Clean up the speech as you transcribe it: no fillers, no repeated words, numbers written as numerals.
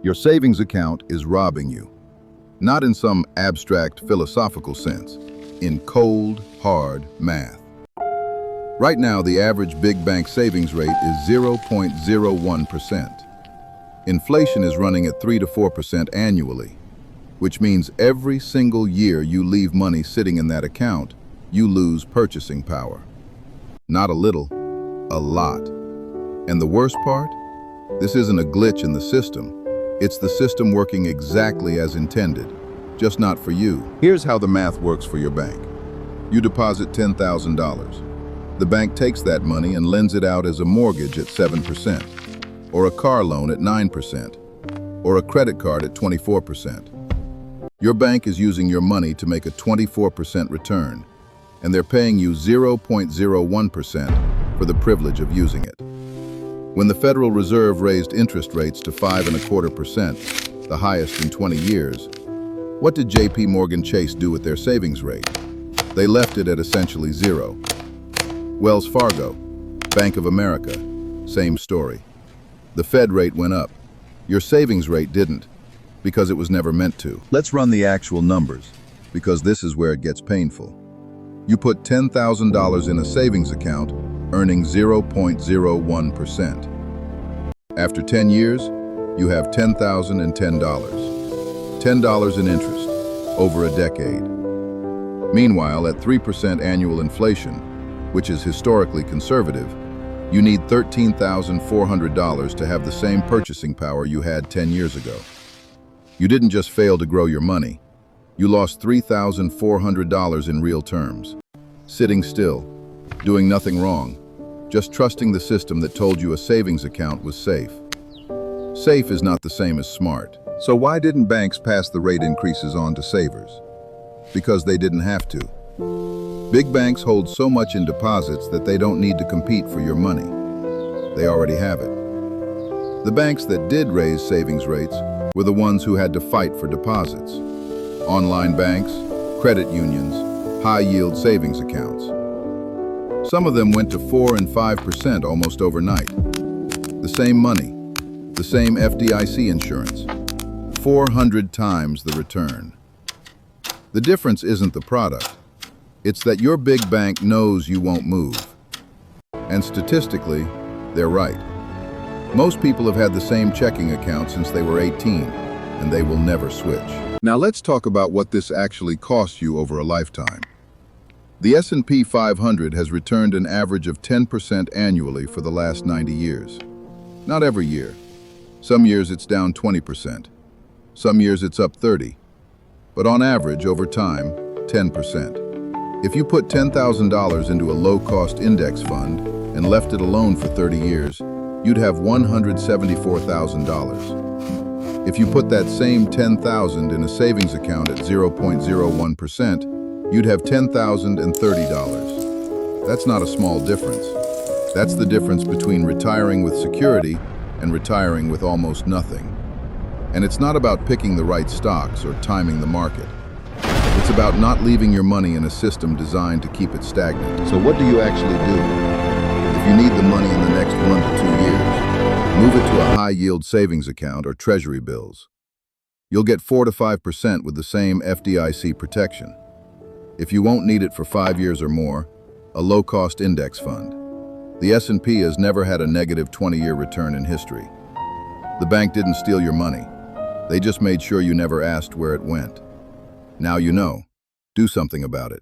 Your savings account is robbing you. Not in some abstract philosophical sense, in cold, hard math. Right now, the average big bank savings rate is 0.01%. Inflation is running at 3 to 4% annually, which means every single year you leave money sitting in that account, you lose purchasing power. Not a little, a lot. And the worst part? This isn't a glitch in the system. It's the system working exactly as intended, just not for you. Here's how the math works for your bank. You deposit $10,000. The bank takes that money and lends it out as a mortgage at 7%, or a car loan at 9%, or a credit card at 24%. Your bank is using your money to make a 24% return, and they're paying you 0.01% for the privilege of using it. When the Federal Reserve raised interest rates to 5.25%, the highest in 20 years, what did JP Morgan Chase do with their savings rate? They left it at essentially zero. Wells Fargo, Bank of America, same story. The Fed rate went up. Your savings rate didn't, because it was never meant to. Let's run the actual numbers, because this is where it gets painful. You put $10,000 in a savings account, earning 0.01%. After 10 years, you have $10,010. $10 in interest, over a decade. Meanwhile, at 3% annual inflation, which is historically conservative, you need $13,400 to have the same purchasing power you had 10 years ago. You didn't just fail to grow your money. You lost $3,400 in real terms. Sitting still, doing nothing wrong, just trusting the system that told you a savings account was safe. Safe is not the same as smart. So why didn't banks pass the rate increases on to savers? Because they didn't have to. Big banks hold so much in deposits that they don't need to compete for your money. They already have it. The banks that did raise savings rates were the ones who had to fight for deposits. Online banks, credit unions, high-yield savings accounts. Some of them went to 4 and 5% almost overnight. The same money, the same FDIC insurance, 400 times the return. The difference isn't the product. It's that your big bank knows you won't move. And statistically, they're right. Most people have had the same checking account since they were 18, and they will never switch. Now let's talk about what this actually costs you over a lifetime. The S&P 500 has returned an average of 10% annually for the last 90 years. Not every year. Some years it's down 20%. Some years it's up 30%. But on average, over time, 10%. If you put $10,000 into a low-cost index fund and left it alone for 30 years, you'd have $174,000. If you put that same $10,000 in a savings account at 0.01%, you'd have $10,030. That's not a small difference. That's the difference between retiring with security and retiring with almost nothing. And it's not about picking the right stocks or timing the market. It's about not leaving your money in a system designed to keep it stagnant. So what do you actually do? If you need the money in the next 1 to 2 years, move it to a high-yield savings account or treasury bills. You'll get 4 to 5% with the same FDIC protection. If you won't need it for 5 years or more, a low-cost index fund. The S&P has never had a negative 20-year return in history. The bank didn't steal your money. They just made sure you never asked where it went. Now you know. Do something about it.